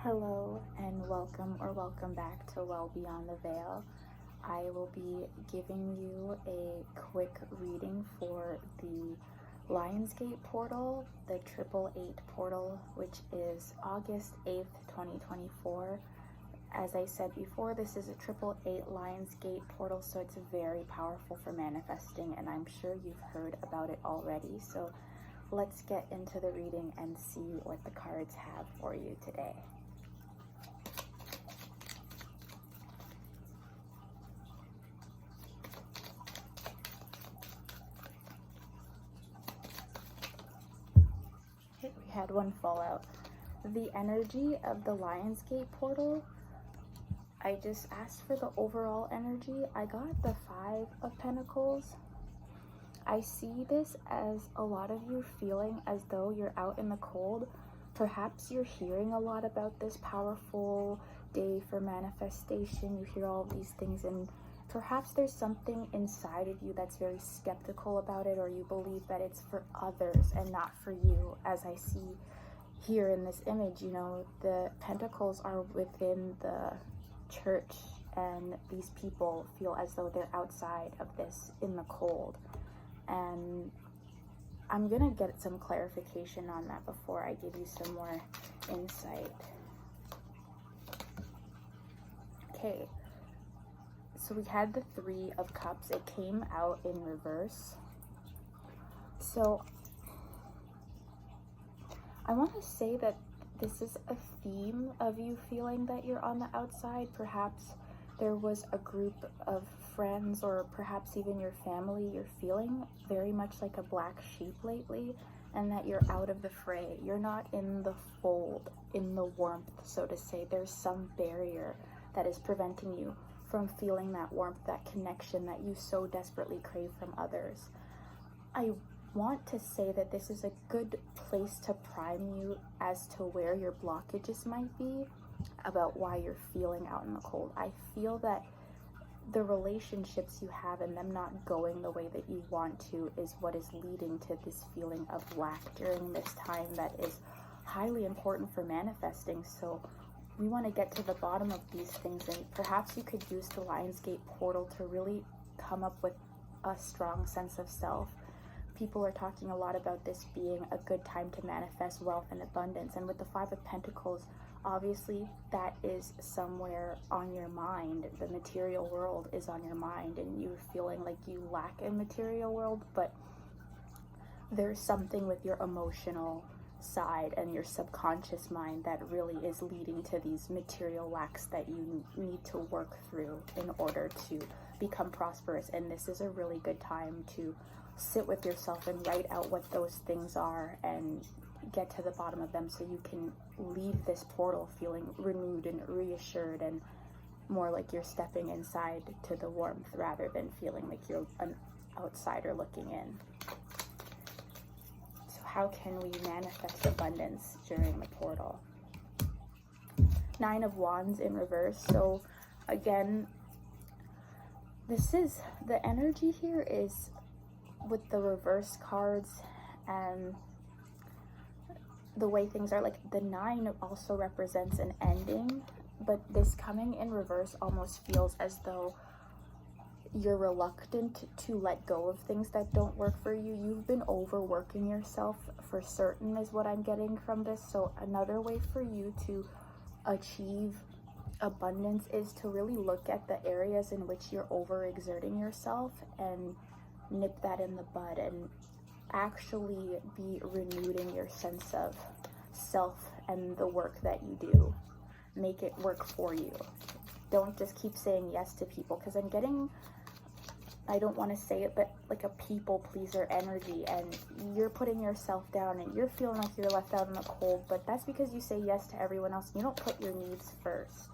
Hello and welcome or welcome back to Well Beyond the Veil. I will be giving you a quick reading for the Lionsgate portal, the 888 portal, which is August 8th, 2024. As I said before, this is a 888 Lionsgate portal, so it's very powerful for manifesting, and I'm sure you've heard about it already. So let's get into the reading and see what the cards have for you today. We had one fall out. The energy of the Lionsgate portal, I just asked for the overall energy. I got the 5 of Pentacles. I see this as a lot of you feeling as though you're out in the cold. Perhaps you're hearing a lot about this powerful day for manifestation. You hear all of these things, and perhaps there's something inside of you that's very skeptical about it, or you believe that it's for others and not for you. As I see here in this image, you know, the pentacles are within the church, and these people feel as though they're outside of this in the cold. And I'm gonna get some clarification on that before I give you some more insight. Okay, so we had the 3 of Cups. It came out in reverse. So I want to say that this is a theme of you feeling that you're on the outside. Perhaps there was a group of friends, or perhaps even your family, you're feeling very much like a black sheep lately, and that you're out of the fray. You're not in the fold, in the warmth, so to say. There's some barrier that is preventing you from feeling that warmth, that connection that you so desperately crave from others. I want to say that this is a good place to prime you as to where your blockages might be, about why you're feeling out in the cold. I feel that the relationships you have and them not going the way that you want to is what is leading to this feeling of lack during this time that is highly important for manifesting. So we want to get to the bottom of these things, and perhaps you could use the Lionsgate portal to really come up with a strong sense of self. People are talking a lot about this being a good time to manifest wealth and abundance, and with the 5 of Pentacles, obviously that is somewhere on your mind. The material world is on your mind, and you're feeling like you lack in material world, but there's something with your emotional side and your subconscious mind that really is leading to these material lacks that you need to work through in order to become prosperous. And this is a really good time to sit with yourself and write out what those things are and get to the bottom of them, so you can leave this portal feeling renewed and reassured, and more like you're stepping inside to the warmth rather than feeling like you're an outsider looking in. So how can we manifest abundance during the portal? 9 of Wands in reverse. So again, this is the energy here is with the reverse cards and the way things are. Like the 9 also represents an ending, but this coming in reverse almost feels as though you're reluctant to let go of things that don't work for you. You've been overworking yourself for certain, is what I'm getting from this. So another way for you to achieve abundance is to really look at the areas in which you're overexerting yourself and nip that in the bud, and actually be renewed in your sense of self and the work that you do. Make it work for you. Don't just keep saying yes to people, because I'm getting, I don't want to say it, but like a people pleaser energy, and you're putting yourself down and you're feeling like you're left out in the cold, but that's because you say yes to everyone else and you don't put your needs first.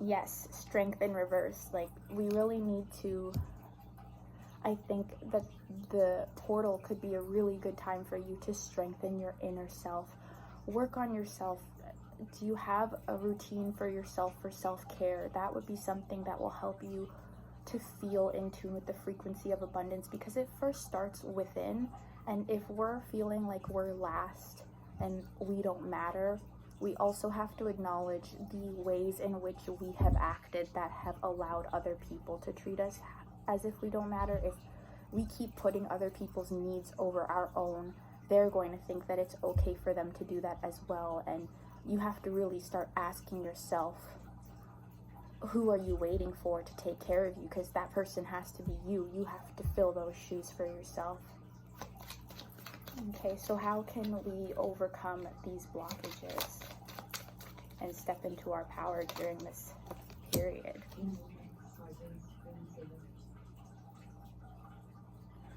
Yes, strength in reverse. Like we really need to, I think that the portal could be a really good time for you to strengthen your inner self. Work on yourself. Do you have a routine for yourself for self-care? That would be something that will help you to feel in tune with the frequency of abundance, because it first starts within. And if we're feeling like we're last and we don't matter, we also have to acknowledge the ways in which we have acted that have allowed other people to treat us as if we don't matter. If we keep putting other people's needs over our own, they're going to think that it's okay for them to do that as well. And you have to really start asking yourself, who are you waiting for to take care of you? Because that person has to be you. You have to fill those shoes for yourself. Okay, so how can we overcome these blockages and step into our power during this period?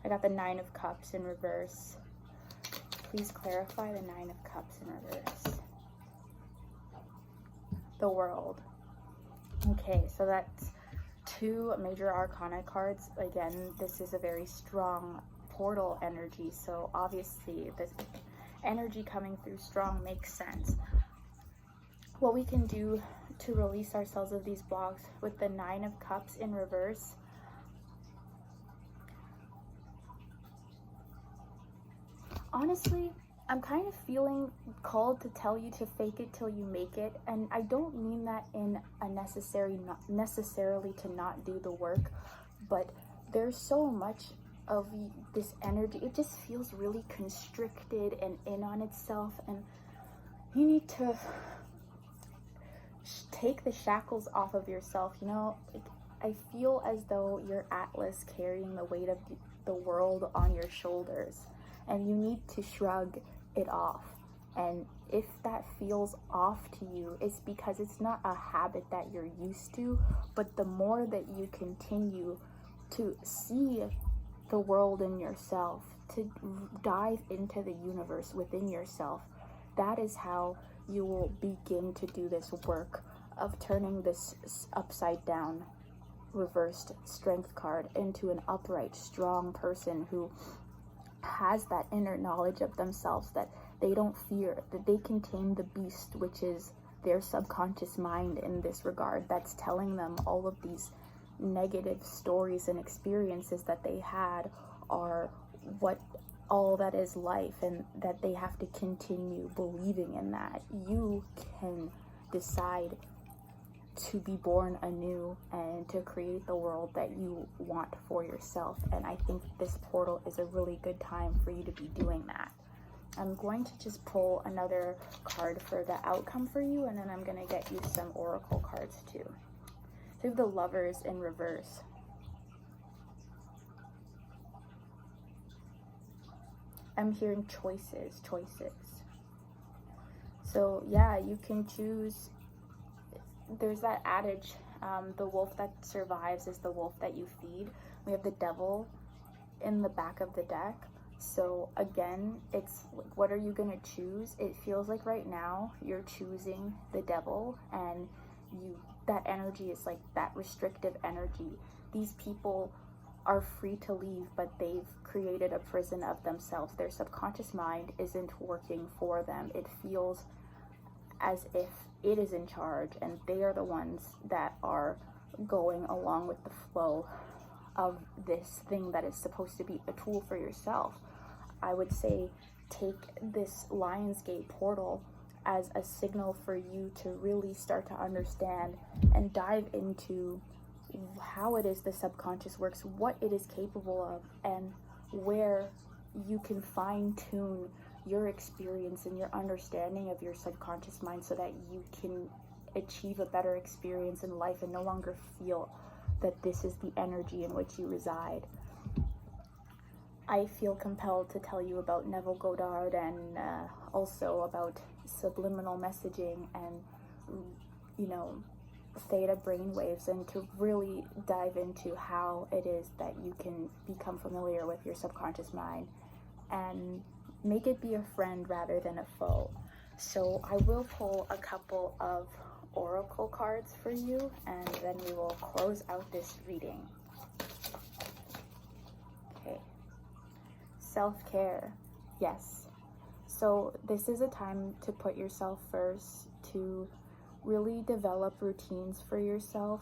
I got the Nine of Cups in reverse. Please clarify the Nine of Cups in reverse. The World. Okay, so that's 2 major arcana cards. Again, this is a very strong portal energy, so obviously this energy coming through strong makes sense. What we can do to release ourselves of these blocks with the Nine of Cups in reverse, honestly, I'm kind of feeling called to tell you to fake it till you make it, and I don't mean that in a not necessarily to not do the work, but there's so much of this energy, it just feels really constricted and in on itself, and you need to take the shackles off of yourself. You know, I feel as though you're Atlas carrying the weight of the world on your shoulders, and you need to shrug it off. And if that feels off to you, it's because it's not a habit that you're used to, but the more that you continue to see the world in yourself, to dive into the universe within yourself, that is how you will begin to do this work of turning this upside down reversed strength card into an upright, strong person who has that inner knowledge of themselves, that they don't fear, that they can tame the beast, which is their subconscious mind in this regard, that's telling them all of these negative stories and experiences that they had are what all that is life, and that they have to continue believing in that. You can decide to be born anew and to create the world that you want for yourself, and I think this portal is a really good time for you to be doing that. I'm going to just pull another card for the outcome for you, and then I'm going to get you some oracle cards too. So we have the Lovers in reverse. I'm hearing choices. So yeah, you can choose. There's that adage, the wolf that survives is the wolf that you feed. We have the Devil in the back of the deck. So again, it's like, what are you gonna choose? It feels like right now you're choosing the Devil, and that energy is like that restrictive energy. These people are free to leave, but they've created a prison of themselves. Their subconscious mind isn't working for them. It feels as if it is in charge, and they are the ones that are going along with the flow of this thing that is supposed to be a tool for yourself. I would say take this Lionsgate portal as a signal for you to really start to understand and dive into how it is the subconscious works, what it is capable of, and where you can fine-tune your experience and your understanding of your subconscious mind so that you can achieve a better experience in life and no longer feel that this is the energy in which you reside. I feel compelled to tell you about Neville Goddard and also about subliminal messaging and, you know, theta brainwaves, and to really dive into how it is that you can become familiar with your subconscious mind and make it be a friend rather than a foe. So I will pull a couple of oracle cards for you, and then we will close out this reading. Okay. Self-care. Yes. So this is a time to put yourself first, to really develop routines for yourself,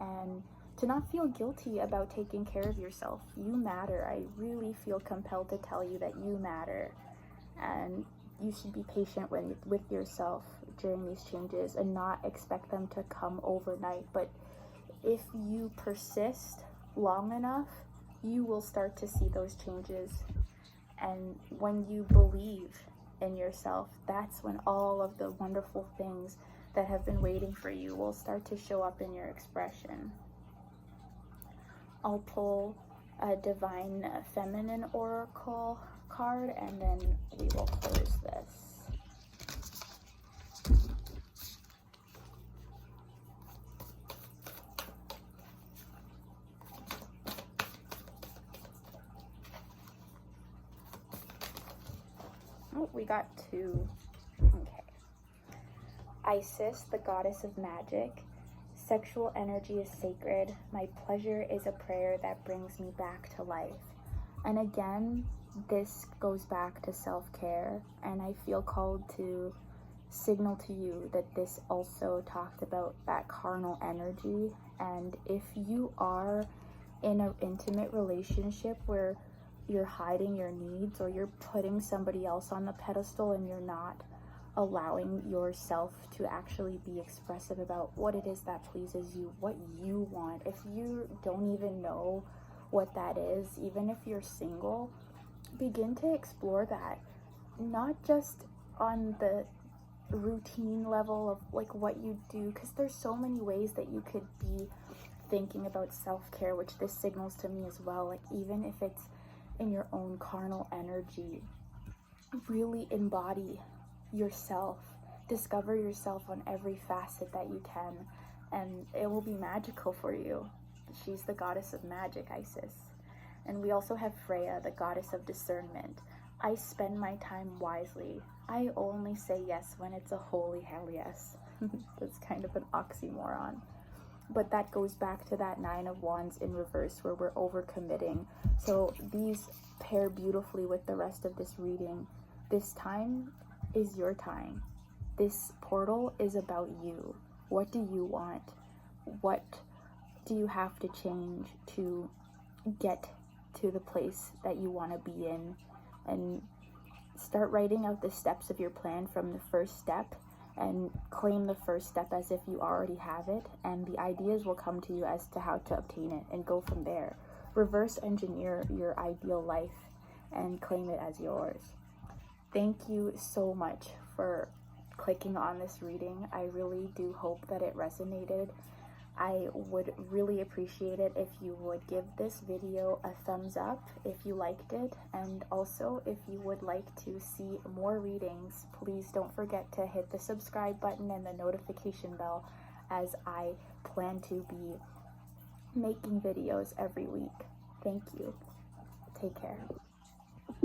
and to not feel guilty about taking care of yourself. You matter. I really feel compelled to tell you that you matter. And you should be patient with yourself during these changes and not expect them to come overnight. But if you persist long enough, you will start to see those changes. And when you believe in yourself, that's when all of the wonderful things that have been waiting for you will start to show up in your expression. I'll pull a Divine Feminine Oracle card, and then we will close this. Oh, we got two. Okay. Isis, the goddess of magic. Sexual energy is sacred. My pleasure is a prayer that brings me back to life. And again, this goes back to self-care, and I feel called to signal to you that this also talked about that carnal energy. And if you are in an intimate relationship where you're hiding your needs, or you're putting somebody else on the pedestal and you're not allowing yourself to actually be expressive about what it is that pleases you, what you want, if you don't even know what that is, even if you're single, begin to explore that. Not just on the routine level of like what you do, because there's so many ways that you could be thinking about self-care, which this signals to me as well. Like, even if it's in your own carnal energy, really embody yourself, discover yourself on every facet that you can, and it will be magical for you. She's the goddess of magic, Isis. And we also have Freya, the goddess of discernment. I spend my time wisely. I only say yes when it's a holy hell yes. That's kind of an oxymoron. But that goes back to that Nine of Wands in reverse, where we're overcommitting. So these pair beautifully with the rest of this reading. This time is your time. This portal is about you. What do you want? What do you have to change to get to the place that you want to be in? And start writing out the steps of your plan from the first step, and claim the first step as if you already have it, and the ideas will come to you as to how to obtain it, and go from there. Reverse engineer your ideal life and claim it as yours. Thank you so much for clicking on this reading. I really do hope that it resonated. I would really appreciate it if you would give this video a thumbs up if you liked it, and also if you would like to see more readings, please don't forget to hit the subscribe button and the notification bell, as I plan to be making videos every week. Thank you. Take care.